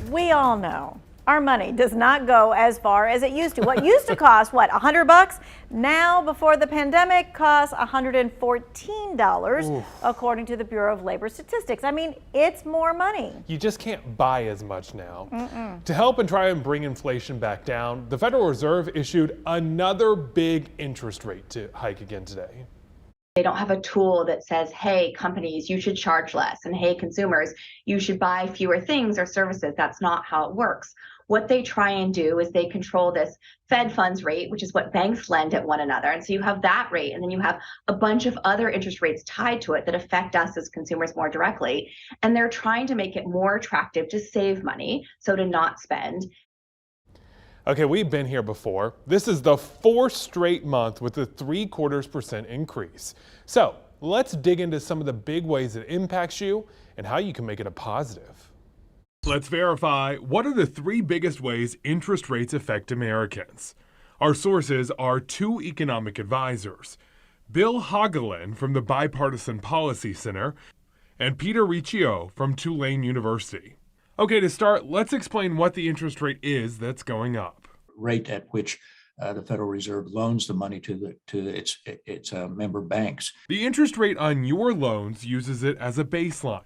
We all know our money does not go as far as it used to. What used to cost, what, $100? Now, before the pandemic, costs $114, Oof. According to the Bureau of Labor Statistics. I mean, it's more money. You just can't buy as much now. To help and try and bring inflation back down, the Federal Reserve issued another big interest rate hike again today. They don't have a tool that says, hey, companies, you should charge less, and hey, consumers, you should buy fewer things or services. That's not how it works. What they try and do is they control this Fed funds rate, which is what banks lend at one another. And so you have that rate, and then you have a bunch of other interest rates tied to it that affect us as consumers more directly. And they're trying to make it more attractive to save money, so to not spend. Okay, we've been here before. This is the fourth straight month with a 0.75% increase. So let's dig into some of the big ways it impacts you and how you can make it a positive. Let's verify what are the three biggest ways interest rates affect Americans. Our sources are two economic advisors, Bill Hagelin from the Bipartisan Policy Center and Peter Riccio from Tulane University. Okay, to start, let's explain what the interest rate is that's going up. Rate at which the Federal Reserve loans the money to its member banks. The interest rate on your loans uses it as a baseline.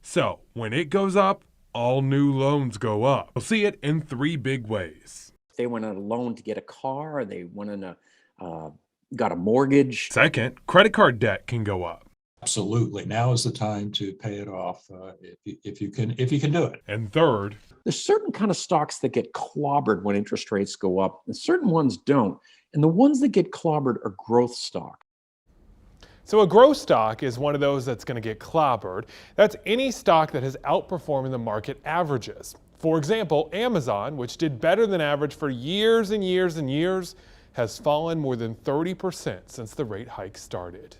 So when it goes up, all new loans go up. You'll see it in three big ways. If they went on a loan to get a car, or they went on got a mortgage. Second, credit card debt can go up. Absolutely. Now is the time to pay it off if you can do it. And third, there's certain kind of stocks that get clobbered when interest rates go up, and certain ones don't. And the ones that get clobbered are growth stocks. So a growth stock is one of those that's going to get clobbered. That's any stock that has outperformed the market averages. For example, Amazon, which did better than average for years and years and years, has fallen more than 30% since the rate hike started.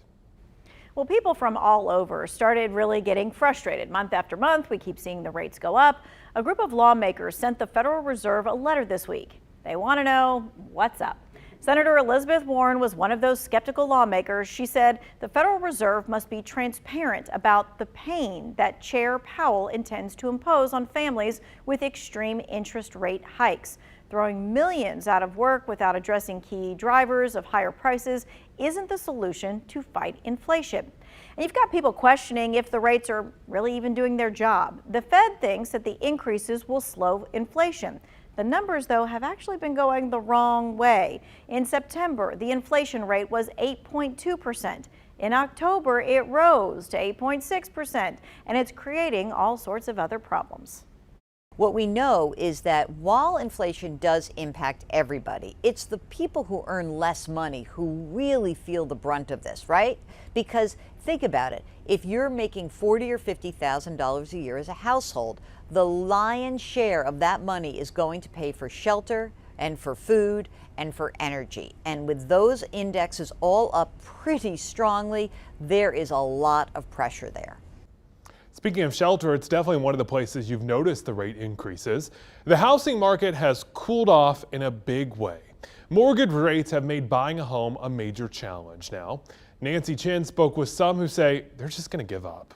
Well, people from all over started really getting frustrated. Month after month, we keep seeing the rates go up. A group of lawmakers sent the Federal Reserve a letter this week. They want to know what's up. Senator Elizabeth Warren was one of those skeptical lawmakers. She said the Federal Reserve must be transparent about the pain that Chair Powell intends to impose on families with extreme interest rate hikes. Throwing millions out of work without addressing key drivers of higher prices isn't the solution to fight inflation. And you've got people questioning if the rates are really even doing their job. The Fed thinks that the increases will slow inflation. The numbers, though, have actually been going the wrong way. In September, the inflation rate was 8.2%. In October, it rose to 8.6%, and it's creating all sorts of other problems. What we know is that while inflation does impact everybody, it's the people who earn less money who really feel the brunt of this, right? Because think about it. If you're making $40,000 or $50,000 a year as a household, the lion's share of that money is going to pay for shelter and for food and for energy. And with those indexes all up pretty strongly, there is a lot of pressure there. Speaking of shelter, it's definitely one of the places you've noticed the rate increases. The housing market has cooled off in a big way. Mortgage rates have made buying a home a major challenge now. Nancy Chin spoke with some who say they're just going to give up.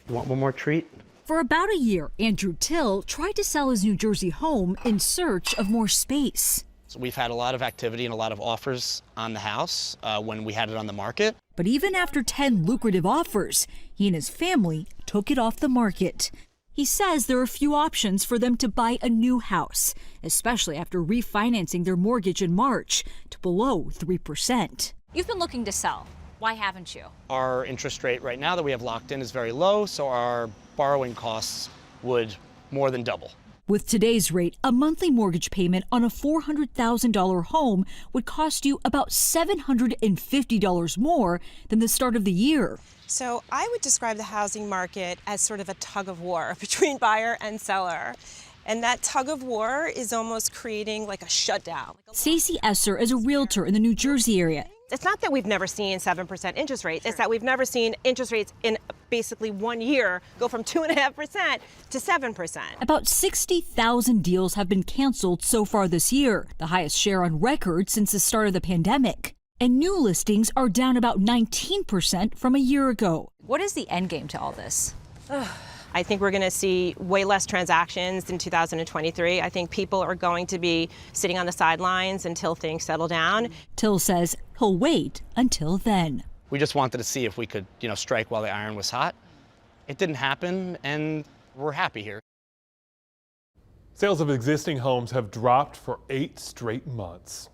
You want one more treat? For about a year, Andrew Till tried to sell his New Jersey home in search of more space. So we've had a lot of activity and a lot of offers on the house when we had it on the market. But even after 10 lucrative offers, he and his family took it off the market. He says there are few options for them to buy a new house, especially after refinancing their mortgage in March to below 3%. You've been looking to sell. Why haven't you? Our interest rate right now that we have locked in is very low, so our borrowing costs would more than double. With today's rate, a monthly mortgage payment on a $400,000 home would cost you about $750 more than the start of the year. So I would describe the housing market as sort of a tug of war between buyer and seller. And that tug of war is almost creating like a shutdown. Stacey Esser is a realtor in the New Jersey area. It's not that we've never seen 7% interest rates. It's that we've never seen interest rates in basically 1 year go from 2.5% to 7%. About 60,000 deals have been canceled so far this year, the highest share on record since the start of the pandemic. And new listings are down about 19% from a year ago. What is the end game to all this? I think we're going to see way less transactions in 2023. I think people are going to be sitting on the sidelines until things settle down. Till says he'll wait until then. We just wanted to see if we could, strike while the iron was hot. It didn't happen, and we're happy here. Sales of existing homes have dropped for 8 straight months.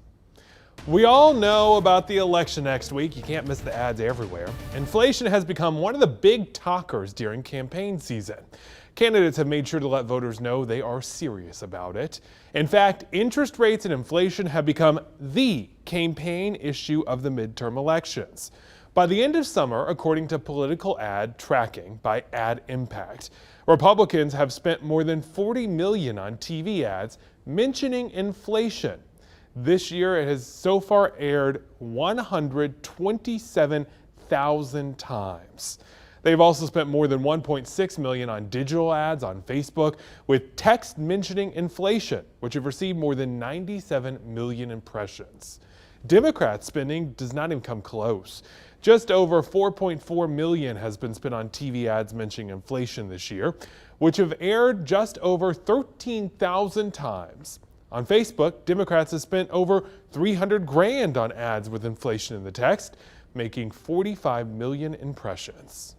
We all know about the election next week. You can't miss the ads everywhere. Inflation has become one of the big talkers during campaign season. Candidates have made sure to let voters know they are serious about it. In fact, interest rates and inflation have become the campaign issue of the midterm elections. By the end of summer, according to political ad tracking by Ad Impact, Republicans have spent more than $40 million on TV ads mentioning inflation. This year, it has so far aired 127,000 times. They've also spent more than $1.6 million on digital ads on Facebook with text mentioning inflation, which have received more than 97 million impressions. Democrats' spending does not even come close. Just over $4.4 million has been spent on TV ads mentioning inflation this year, which have aired just over 13,000 times. On Facebook, Democrats have spent over $300 grand on ads with inflation in the text, making 45 million impressions.